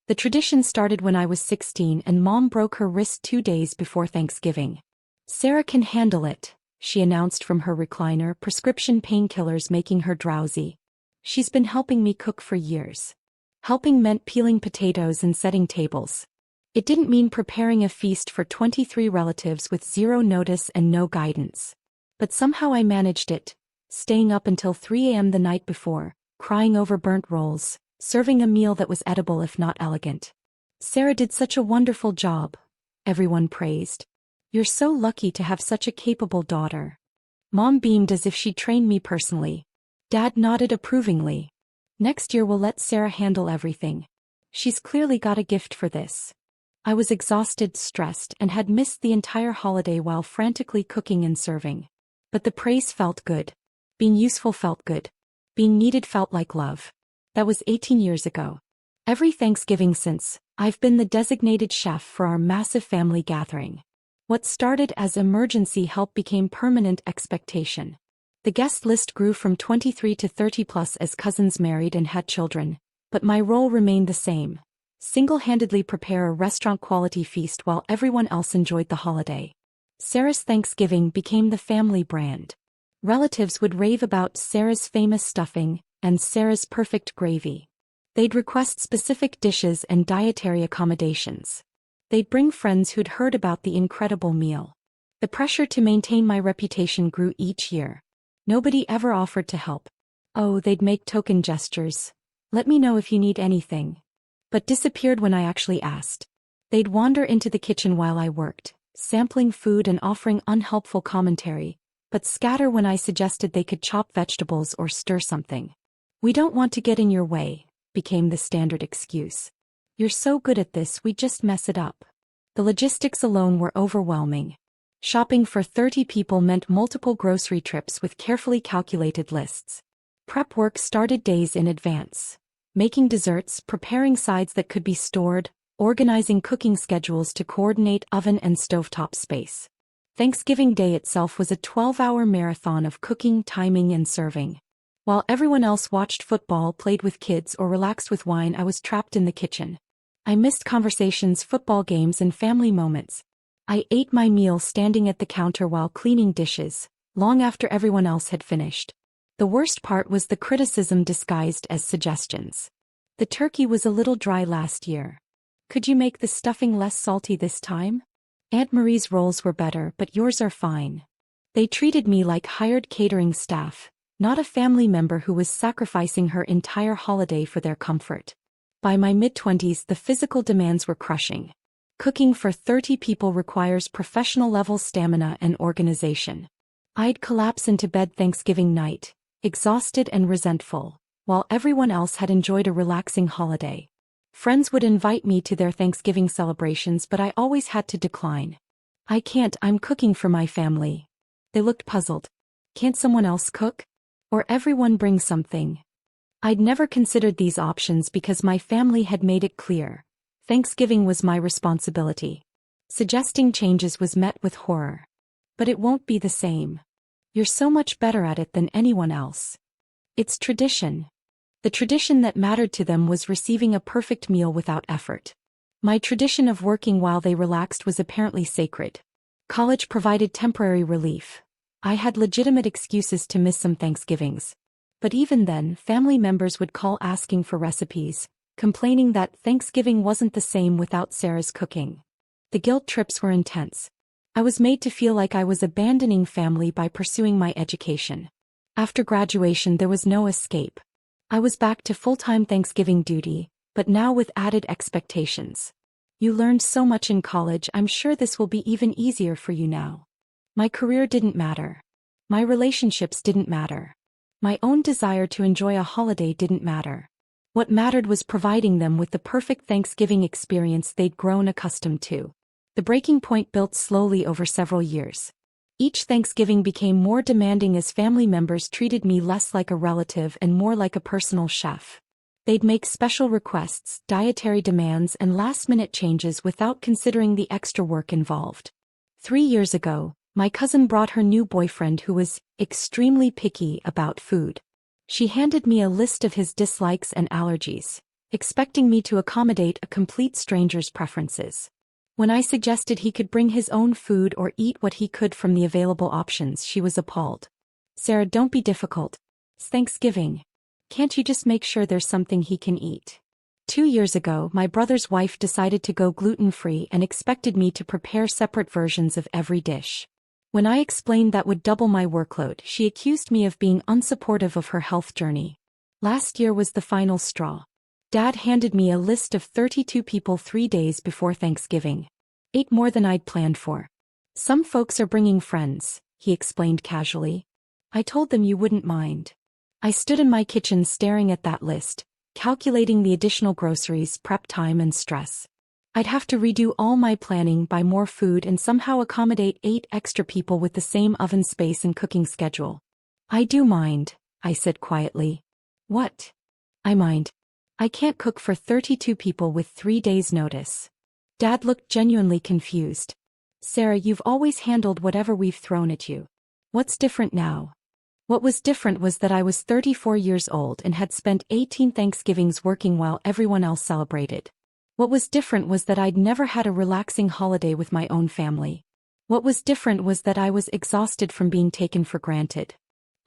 The tradition started when I was 16 and Mom broke her wrist 2 days before Thanksgiving. "Sarah can handle it," she announced from her recliner, prescription painkillers making her drowsy. "She's been helping me cook for years." Helping meant peeling potatoes and setting tables. It didn't mean preparing a feast for 23 relatives with zero notice and no guidance. But somehow I managed it, staying up until 3 a.m. the night before, crying over burnt rolls, serving a meal that was edible if not elegant. "Sarah did such a wonderful job," everyone praised. "You're so lucky to have such a capable daughter." Mom beamed as if she'd trained me personally. Dad nodded approvingly. "Next year we'll let Sarah handle everything. She's clearly got a gift for this." I was exhausted, stressed, and had missed the entire holiday while frantically cooking and serving. But the praise felt good. Being useful felt good. Being needed felt like love. That was 18 years ago. Every Thanksgiving since, I've been the designated chef for our massive family gathering. What started as emergency help became permanent expectation. The guest list grew from 23 to 30 plus as cousins married and had children, but my role remained the same. Single-handedly prepare a restaurant-quality feast while everyone else enjoyed the holiday. Sarah's Thanksgiving became the family brand. Relatives would rave about Sarah's famous stuffing and Sarah's perfect gravy. They'd request specific dishes and dietary accommodations. They'd bring friends who'd heard about the incredible meal. The pressure to maintain my reputation grew each year. Nobody ever offered to help. Oh, they'd make token gestures. "Let me know if you need anything." But disappeared when I actually asked. They'd wander into the kitchen while I worked, sampling food and offering unhelpful commentary, but scatter when I suggested they could chop vegetables or stir something. "We don't want to get in your way," became the standard excuse. "You're so good at this, we just mess it up." The logistics alone were overwhelming. Shopping for 30 people meant multiple grocery trips with carefully calculated lists. Prep work started days in advance. Making desserts, preparing sides that could be stored, organizing cooking schedules to coordinate oven and stovetop space. Thanksgiving Day itself was a 12-hour marathon of cooking, timing, and serving. While everyone else watched football, played with kids, or relaxed with wine, I was trapped in the kitchen. I missed conversations, football games, and family moments. I ate my meal standing at the counter while cleaning dishes, long after everyone else had finished. The worst part was the criticism disguised as suggestions. "The turkey was a little dry last year. Could you make the stuffing less salty this time? Aunt Marie's rolls were better, but yours are fine." They treated me like hired catering staff, not a family member who was sacrificing her entire holiday for their comfort. By my mid-20s, the physical demands were crushing. Cooking for 30 people requires professional-level stamina and organization. I'd collapse into bed Thanksgiving night, exhausted and resentful, while everyone else had enjoyed a relaxing holiday. Friends would invite me to their Thanksgiving celebrations, but I always had to decline. "I can't, I'm cooking for my family." They looked puzzled. "Can't someone else cook? Or everyone bring something?" I'd never considered these options because my family had made it clear. Thanksgiving was my responsibility. Suggesting changes was met with horror. "But it won't be the same. You're so much better at it than anyone else." It's tradition. The tradition that mattered to them was receiving a perfect meal without effort. My tradition of working while they relaxed was apparently sacred. College provided temporary relief. I had legitimate excuses to miss some Thanksgivings. But even then, family members would call asking for recipes, complaining that Thanksgiving wasn't the same without Sarah's cooking. The guilt trips were intense. I was made to feel like I was abandoning family by pursuing my education. After graduation, there was no escape. I was back to full-time Thanksgiving duty, but now with added expectations. "You learned so much in college, I'm sure this will be even easier for you now." My career didn't matter. My relationships didn't matter. My own desire to enjoy a holiday didn't matter. What mattered was providing them with the perfect Thanksgiving experience they'd grown accustomed to. The breaking point built slowly over several years. Each Thanksgiving became more demanding as family members treated me less like a relative and more like a personal chef. They'd make special requests, dietary demands, and last-minute changes without considering the extra work involved. 3 years ago, my cousin brought her new boyfriend who was extremely picky about food. She handed me a list of his dislikes and allergies. expecting me to accommodate a complete stranger's preferences. When I suggested he could bring his own food or eat what he could from the available options, she was appalled. "Sarah, don't be difficult. It's Thanksgiving. Can't you just make sure there's something he can eat?" 2 years ago, my brother's wife decided to go gluten-free and expected me to prepare separate versions of every dish. When I explained that would double my workload, she accused me of being unsupportive of her health journey. Last year was the final straw. Dad handed me a list of 32 people 3 days before Thanksgiving. 8 more than I'd planned for. "Some folks are bringing friends," he explained casually. "I told them you wouldn't mind." I stood in my kitchen staring at that list, calculating the additional groceries, prep time and stress. I'd have to redo all my planning, buy more food and somehow accommodate 8 extra people with the same oven space and cooking schedule. "I do mind," I said quietly. "What?" "I mind. I can't cook for 32 people with 3 days' notice." Dad looked genuinely confused. "Sarah, you've always handled whatever we've thrown at you. What's different now?" What was different was that I was 34 years old and had spent 18 Thanksgivings working while everyone else celebrated. What was different was that I'd never had a relaxing holiday with my own family. What was different was that I was exhausted from being taken for granted.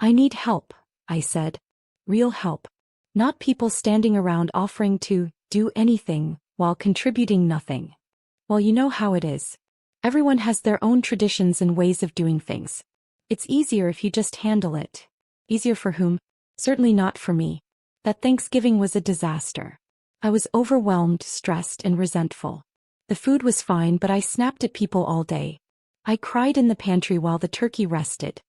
"I need help," I said. "Real help. Not people standing around offering to do anything while contributing nothing." "Well, you know how it is. Everyone has their own traditions and ways of doing things. It's easier if you just handle it." Easier for whom? Certainly not for me. That Thanksgiving was a disaster. I was overwhelmed, stressed, and resentful. The food was fine, but I snapped at people all day. I cried in the pantry while the turkey rested.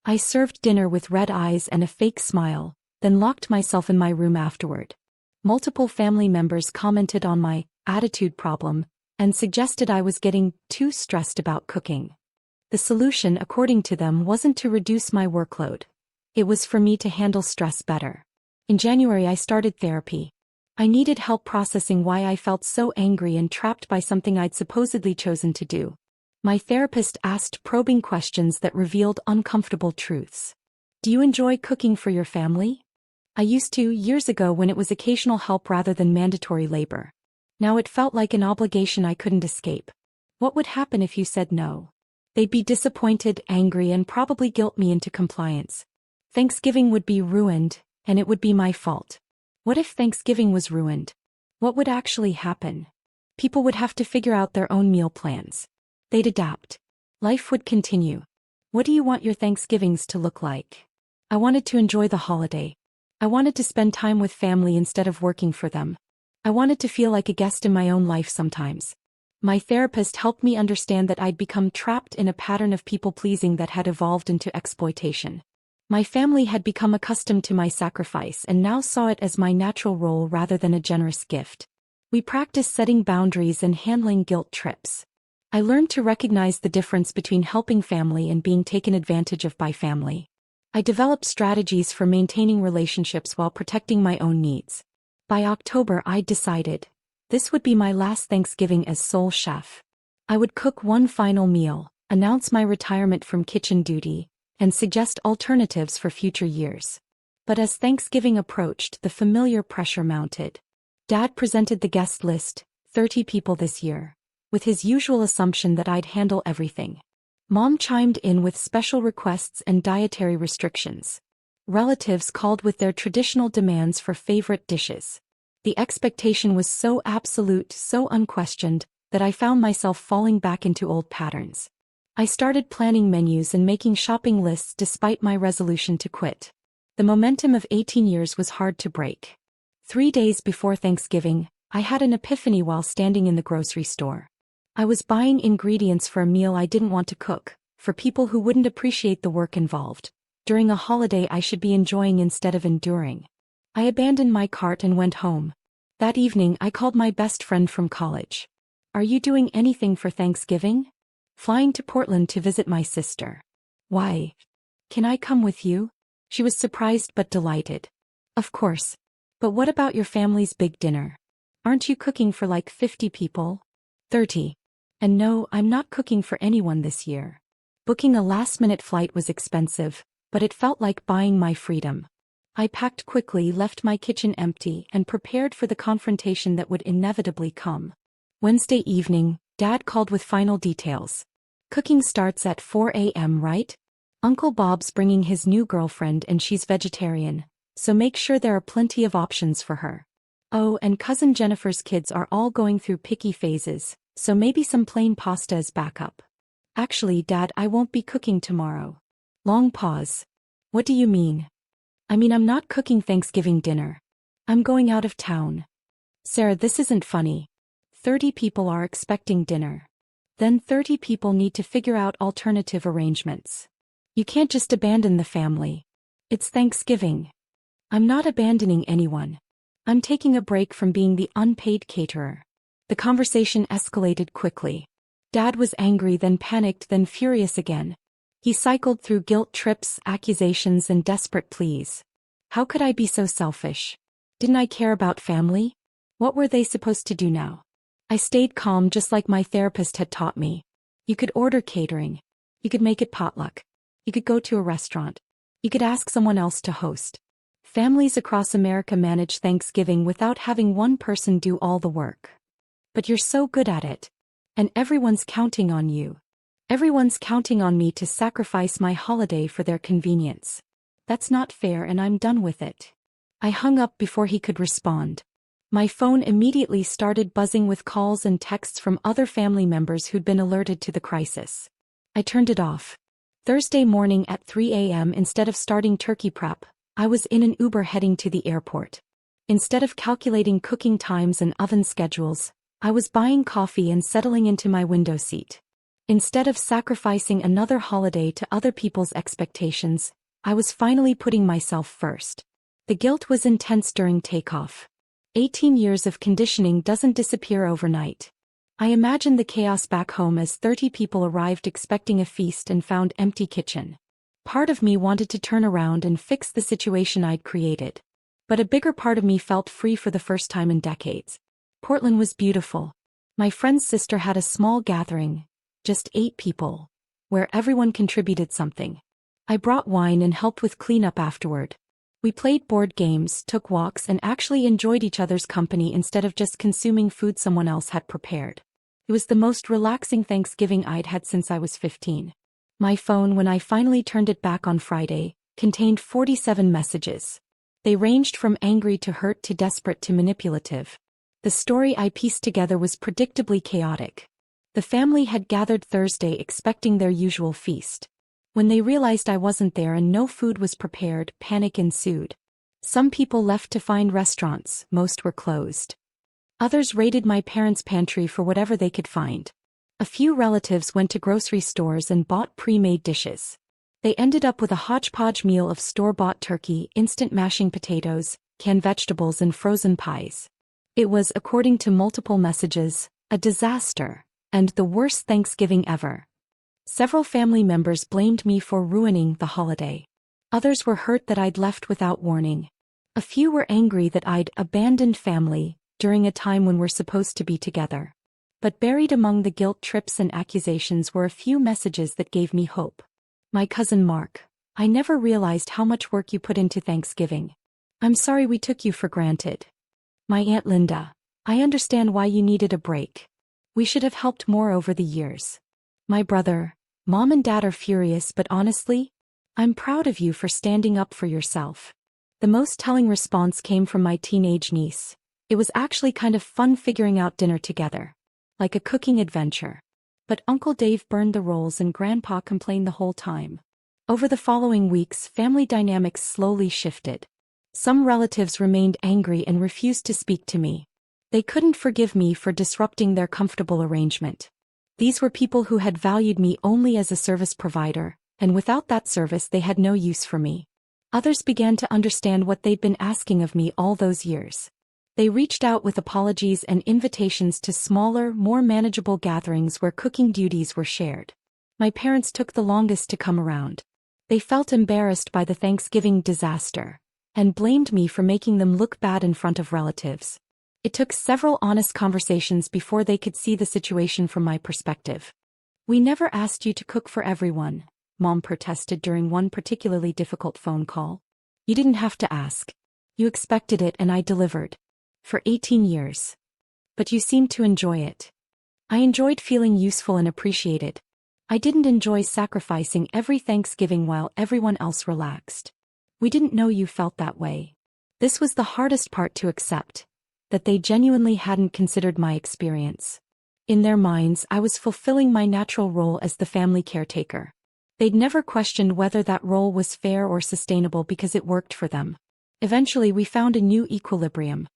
I served dinner with red eyes and a fake smile, then locked myself in my room afterward. Multiple family members commented on my attitude problem and suggested I was getting too stressed about cooking. The solution, according to them, wasn't to reduce my workload. It was for me to handle stress better. In January, I started therapy. I needed help processing why I felt so angry and trapped by something I'd supposedly chosen to do. My therapist asked probing questions that revealed uncomfortable truths. "Do you enjoy cooking for your family?" I used to, years ago, when it was occasional help rather than mandatory labor. Now it felt like an obligation I couldn't escape. What would happen if you said no? They'd be disappointed, angry, and probably guilt me into compliance. Thanksgiving would be ruined, and it would be my fault. What if Thanksgiving was ruined? What would actually happen? People would have to figure out their own meal plans. They'd adapt. Life would continue. What do you want your Thanksgivings to look like? I wanted to enjoy the holiday. I wanted to spend time with family instead of working for them. I wanted to feel like a guest in my own life sometimes. My therapist helped me understand that I'd become trapped in a pattern of people-pleasing that had evolved into exploitation. My family had become accustomed to my sacrifice and now saw it as my natural role rather than a generous gift. We practiced setting boundaries and handling guilt trips. I learned to recognize the difference between helping family and being taken advantage of by family. I developed strategies for maintaining relationships while protecting my own needs. By October, I decided this would be my last Thanksgiving as sole chef. I would cook one final meal, announce my retirement from kitchen duty, and suggest alternatives for future years. But as Thanksgiving approached, the familiar pressure mounted. Dad presented the guest list, 30 people this year, with his usual assumption that I'd handle everything. Mom chimed in with special requests and dietary restrictions. Relatives called with their traditional demands for favorite dishes. The expectation was so absolute, so unquestioned, that I found myself falling back into old patterns. I started planning menus and making shopping lists despite my resolution to quit. The momentum of 18 years was hard to break. 3 days before Thanksgiving, I had an epiphany while standing in the grocery store. I was buying ingredients for a meal I didn't want to cook, for people who wouldn't appreciate the work involved, during a holiday I should be enjoying instead of enduring. I abandoned my cart and went home. That evening, I called my best friend from college. "Are you doing anything for Thanksgiving?" "Flying to Portland to visit my sister." "Why? Can I come with you?" She was surprised but delighted. "Of course. But what about your family's big dinner? Aren't you cooking for like 50 people? 30. And no, I'm not cooking for anyone this year." Booking a last-minute flight was expensive, but it felt like buying my freedom. I packed quickly, left my kitchen empty, and prepared for the confrontation that would inevitably come. Wednesday evening, Dad called with final details. Cooking starts at 4 a.m., right? Uncle Bob's bringing his new girlfriend and she's vegetarian, so make sure there are plenty of options for her. Oh, and Cousin Jennifer's kids are all going through picky phases, so maybe some plain pasta as backup. Actually, Dad, I won't be cooking tomorrow. Long pause. What do you mean? I mean, I'm not cooking Thanksgiving dinner. I'm going out of town. Sarah, this isn't funny. 30 people are expecting dinner. Then 30 people need to figure out alternative arrangements. You can't just abandon the family. It's Thanksgiving. I'm not abandoning anyone. I'm taking a break from being the unpaid caterer. The conversation escalated quickly. Dad was angry, then panicked, then furious again. He cycled through guilt trips, accusations, and desperate pleas. How could I be so selfish? Didn't I care about family? What were they supposed to do now? I stayed calm, just like my therapist had taught me. You could order catering. You could make it potluck. You could go to a restaurant. You could ask someone else to host. Families across America manage Thanksgiving without having one person do all the work. But you're so good at it. And everyone's counting on you. Everyone's counting on me to sacrifice my holiday for their convenience. That's not fair, and I'm done with it. I hung up before he could respond. My phone immediately started buzzing with calls and texts from other family members who'd been alerted to the crisis. I turned it off. Thursday morning at 3 a.m., instead of starting turkey prep, I was in an Uber heading to the airport. Instead of calculating cooking times and oven schedules, I was buying coffee and settling into my window seat. Instead of sacrificing another holiday to other people's expectations, I was finally putting myself first. The guilt was intense during takeoff. 18 years of conditioning doesn't disappear overnight. I imagined the chaos back home as 30 people arrived expecting a feast and found empty kitchen. Part of me wanted to turn around and fix the situation I'd created. But a bigger part of me felt free for the first time in decades. Portland was beautiful. My friend's sister had a small gathering, just 8 people, where everyone contributed something. I brought wine and helped with cleanup afterward. We played board games, took walks, and actually enjoyed each other's company instead of just consuming food someone else had prepared. It was the most relaxing Thanksgiving I'd had since I was 15. My phone, when I finally turned it back on Friday, contained 47 messages. They ranged from angry to hurt to desperate to manipulative. The story I pieced together was predictably chaotic. The family had gathered Thursday expecting their usual feast. When they realized I wasn't there and no food was prepared, panic ensued. Some people left to find restaurants, most were closed. Others raided my parents' pantry for whatever they could find. A few relatives went to grocery stores and bought pre-made dishes. They ended up with a hodgepodge meal of store-bought turkey, instant mashing potatoes, canned vegetables, and frozen pies. It was, according to multiple messages, a disaster, and the worst Thanksgiving ever. Several family members blamed me for ruining the holiday. Others were hurt that I'd left without warning. A few were angry that I'd abandoned family during a time when we're supposed to be together. But buried among the guilt trips and accusations were a few messages that gave me hope. My cousin Mark, I never realized how much work you put into Thanksgiving. I'm sorry we took you for granted. My Aunt Linda, I understand why you needed a break. We should have helped more over the years. My brother, Mom and Dad are furious, but honestly, I'm proud of you for standing up for yourself. The most telling response came from my teenage niece. It was actually kind of fun figuring out dinner together. Like a cooking adventure. But Uncle Dave burned the rolls and Grandpa complained the whole time. Over the following weeks, family dynamics slowly shifted. Some relatives remained angry and refused to speak to me. They couldn't forgive me for disrupting their comfortable arrangement. These were people who had valued me only as a service provider, and without that service they had no use for me. Others began to understand what they'd been asking of me all those years. They reached out with apologies and invitations to smaller, more manageable gatherings where cooking duties were shared. My parents took the longest to come around. They felt embarrassed by the Thanksgiving disaster, and blamed me for making them look bad in front of relatives. It took several honest conversations before they could see the situation from my perspective. We never asked you to cook for everyone, Mom protested during one particularly difficult phone call. You didn't have to ask. You expected it and I delivered. For 18 years. But you seemed to enjoy it. I enjoyed feeling useful and appreciated. I didn't enjoy sacrificing every Thanksgiving while everyone else relaxed. We didn't know you felt that way. This was the hardest part to accept, that they genuinely hadn't considered my experience. In their minds, I was fulfilling my natural role as the family caretaker. They'd never questioned whether that role was fair or sustainable because it worked for them. Eventually, we found a new equilibrium.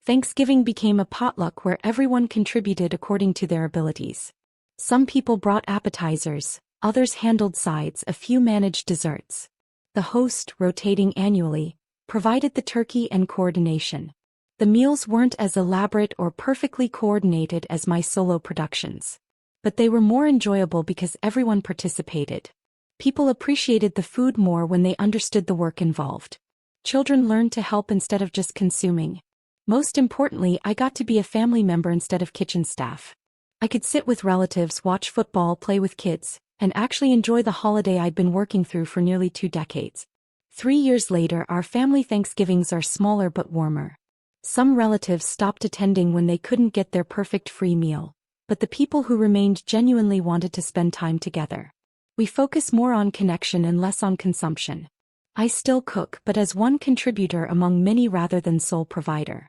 Thanksgiving became a potluck where everyone contributed according to their abilities. Some people brought appetizers, others handled sides, a few managed desserts. The host, rotating annually, provided the turkey and coordination. The meals weren't as elaborate or perfectly coordinated as my solo productions. But they were more enjoyable because everyone participated. People appreciated the food more when they understood the work involved. Children learned to help instead of just consuming. Most importantly, I got to be a family member instead of kitchen staff. I could sit with relatives, watch football, play with kids, and actually enjoy the holiday I'd been working through for nearly 2 decades. 3 years later, our family Thanksgivings are smaller but warmer. Some relatives stopped attending when they couldn't get their perfect free meal, but the people who remained genuinely wanted to spend time together. We focus more on connection and less on consumption. I still cook, but as one contributor among many rather than sole provider.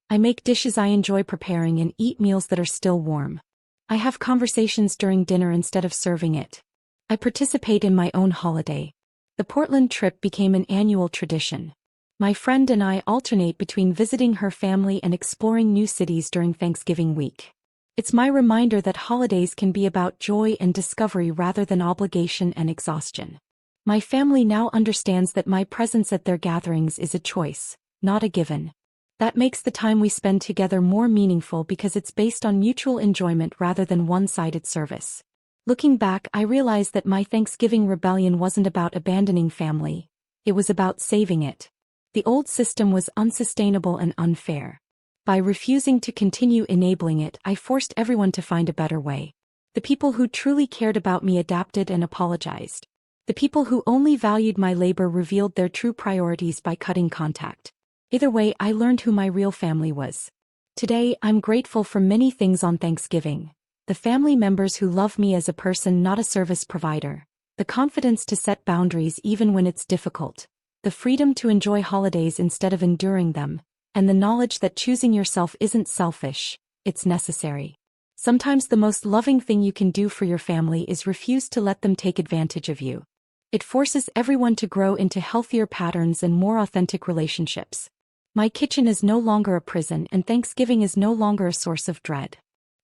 I make dishes I enjoy preparing and eat meals that are still warm. I have conversations during dinner instead of serving it. I participate in my own holiday. The Portland trip became an annual tradition. My friend and I alternate between visiting her family and exploring new cities during Thanksgiving week. It's my reminder that holidays can be about joy and discovery rather than obligation and exhaustion. My family now understands that my presence at their gatherings is a choice, not a given. That makes the time we spend together more meaningful because it's based on mutual enjoyment rather than one-sided service. Looking back, I realized that my Thanksgiving rebellion wasn't about abandoning family. It was about saving it. The old system was unsustainable and unfair. By refusing to continue enabling it, I forced everyone to find a better way. The people who truly cared about me adapted and apologized. The people who only valued my labor revealed their true priorities by cutting contact. Either way, I learned who my real family was. Today, I'm grateful for many things on Thanksgiving. The family members who love me as a person, not a service provider. The confidence to set boundaries even when it's difficult. The freedom to enjoy holidays instead of enduring them. And the knowledge that choosing yourself isn't selfish, it's necessary. Sometimes the most loving thing you can do for your family is refuse to let them take advantage of you. It forces everyone to grow into healthier patterns and more authentic relationships. My kitchen is no longer a prison and Thanksgiving is no longer a source of dread.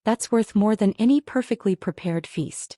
That's worth more than any perfectly prepared feast.